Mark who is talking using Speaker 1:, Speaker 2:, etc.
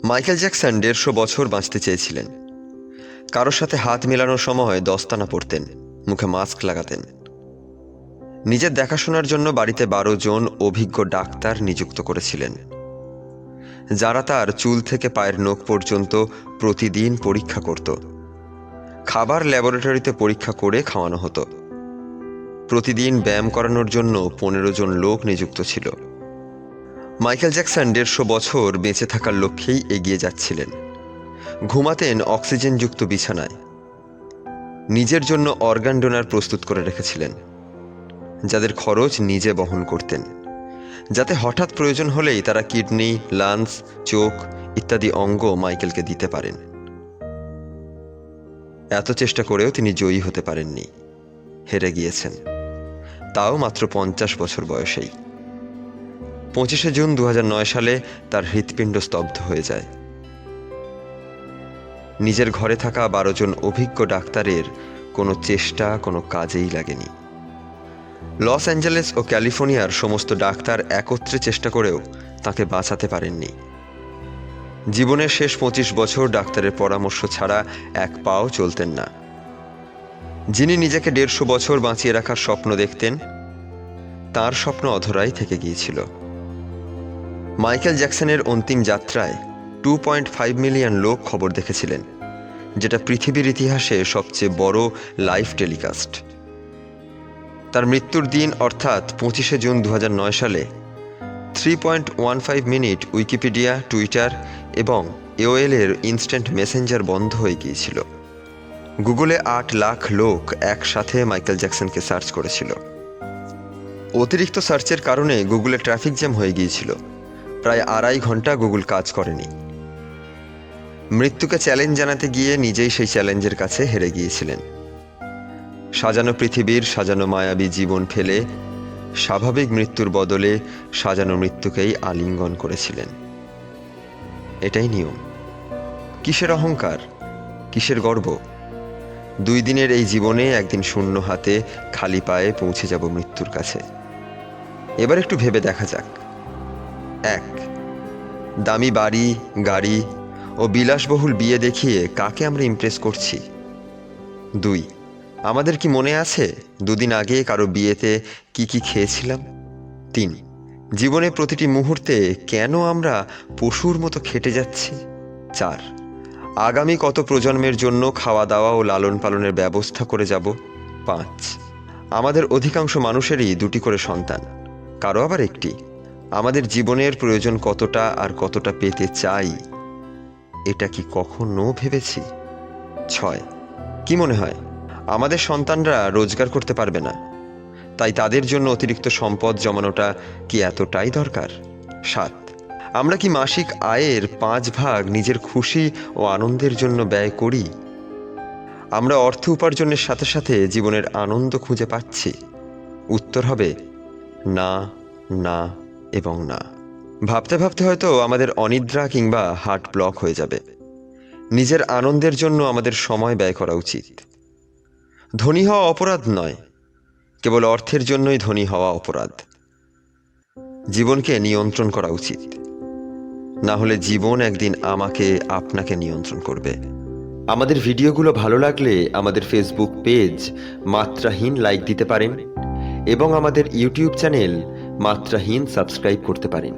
Speaker 1: Michael Jackson ১৫০ বছর বাঁচতে চেয়েছিলেন। কারোর সাথে হাত মেলানোর সময় দস্তানা পরতেন, মুখে মাস্ক লাগাতেন। নিজের দেখাশোনার জন্য বাড়িতে ১২ জন অভিজ্ঞ ডাক্তার নিযুক্ত করেছিলেন, যারা তার চুল থেকে পায়ের নখ পর্যন্ত প্রতিদিন পরীক্ষা করত। খাবার ল্যাবরেটরিতে পরীক্ষা করে খাওয়ানো হতো। প্রতিদিন ব্যায়াম করানোর জন্য ১৫ জন লোক নিযুক্ত ছিল। মাইকেল জ্যাকসন ১৫০ বছর বেঁচে থাকার লক্ষ্যেই এগিয়ে যাচ্ছিলেন। ঘুমাতেন অক্সিজেনযুক্ত বিছানায়। নিজের জন্য অর্গান ডোনার প্রস্তুত করে রেখেছিলেন, যাদের খরচ নিজে বহন করতেন, যাতে হঠাৎ প্রয়োজন হলেই তারা কিডনি, লাংস, চোখ ইত্যাদি অঙ্গ মাইকেলকে দিতে পারেন। এত চেষ্টা করেও তিনি জয়ী হতে পারেননি, হেরে গিয়েছেন, তাও মাত্র ৫০ বছর বয়সেই। ২৫শে জুন ২০০৯ সালে তার হৃৎপিণ্ড স্তব্ধ হয়ে যায়। নিজের ঘরে থাকা ১২ জন অভিজ্ঞ ডাক্তারের কোনো চেষ্টা কোনো কাজেই লাগেনি। লস অ্যাঞ্জেলেস ও ক্যালিফোর্নিয়ার সমস্ত ডাক্তার একত্রে চেষ্টা করেও তাকে বাঁচাতে পারেননি। জীবনের শেষ ২৫ বছর ডাক্তারের পরামর্শ ছাড়া এক পাও চলতেন না। যিনি নিজেকে ১৫০ বছর বাঁচিয়ে রাখার স্বপ্ন দেখতেন, তার স্বপ্ন অধরাই থেকে গিয়েছিল। মাইকেল জ্যাকসনের অন্তিম যাত্রায় 2.5 মিলিয়ন লোক খবর দেখেছিলেন, যেটা পৃথিবীর ইতিহাসে সবচেয়ে বড় লাইভ টেলিকাস্ট। তার মৃত্যুর দিন অর্থাৎ ২৫শে জুন ২০০৯ সালে 3.15 মিনিট উইকিপিডিয়া, টুইটার এবং AOL এর ইনস্ট্যান্ট মেসেঞ্জার বন্ধ হয়ে গিয়েছিল। গুগলে ৮ লাখ লোক একসাথে মাইকেল জ্যাকসনকে সার্চ করেছিল। অতিরিক্ত সার্চের কারণে গুগলে ট্রাফিক জ্যাম হয়ে গিয়েছিল। প্রায় ২.৫ ঘন্টা গুগল কাজ করেনি। মৃত্যুকে চ্যালেঞ্জ জানাতে গিয়ে নিজেই সেই চ্যালেঞ্জের কাছে হেরে গিয়েছিলেন। সাজানো পৃথিবীর সাজানো মায়াবী জীবন ফেলে স্বাভাবিক মৃত্যুর বদলে সাজানো মৃত্যুকেই আলিঙ্গন করেছিলেন। এটাই নিয়ম। কিসের অহংকার, কিসের গর্ব? ২ দিনের এই জীবনে একদিন শূন্য হাতে খালি পায়ে পৌঁছে যাব মৃত্যুর কাছে। এবার একটু ভেবে দেখা যাক। ১. দামি বাড়ি, গাড়ি ও বিলাসবহুল বিয়ে দেখিয়ে কাকে আমরা ইমপ্রেস করছি? ২. আমাদের কি মনে আছে ২ দিন আগে কারো বিয়েতে কি কি খেয়েছিলাম? ৩. জীবনে প্রতিটি মুহূর্তে কেন আমরা পশুর মতো খেটে যাচ্ছি? ৪. আগামী কত প্রজন্মের জন্য খাওয়া দাওয়া ও লালন পালনের ব্যবস্থা করে যাব? ৫. আমাদের অধিকাংশ মানুষেরই ২টি করে সন্তান, কারো আবার ১টি। আমাদের জীবনের প্রয়োজন কতটা আর কতটা পেতে চাই, এটা কি কখনো ভেবেছি? ৬. কি মনে হয় আমাদের সন্তানরা রোজগার করতে পারবে না, তাই তাদের জন্য অতিরিক্ত সম্পদ জমানোটা কি এতটাই দরকার? ৭. আমরা কি মাসিক আয়ের ৫ ভাগ নিজের খুশি ও আনন্দের জন্য ব্যয় করি? আমরা অর্থ উপার্জনের সাথে সাথে জীবনের আনন্দ খুঁজে পাচ্ছি? উত্তর হবে না, না এবং না। ভাবতে ভাবতে হয়তো আমাদের অনিদ্রা কিংবা হার্ট ব্লক হয়ে যাবে। নিজের আনন্দের জন্য আমাদের সময় ব্যয় করা উচিত। ধনী হওয়া অপরাধ নয়, কেবল অর্থের জন্যই ধনী হওয়া অপরাধ। জীবনকে নিয়ন্ত্রণ করা উচিত, না হলে জীবন একদিন আমাকে আপনাকে নিয়ন্ত্রণ করবে। আমাদের ভিডিওগুলো ভালো লাগলে আমাদের ফেসবুক পেজ মাত্রাহীন লাইক দিতে পারেন এবং আমাদের ইউটিউব চ্যানেল মাত্রাহীন সাবস্ক্রাইব করতে পারেন।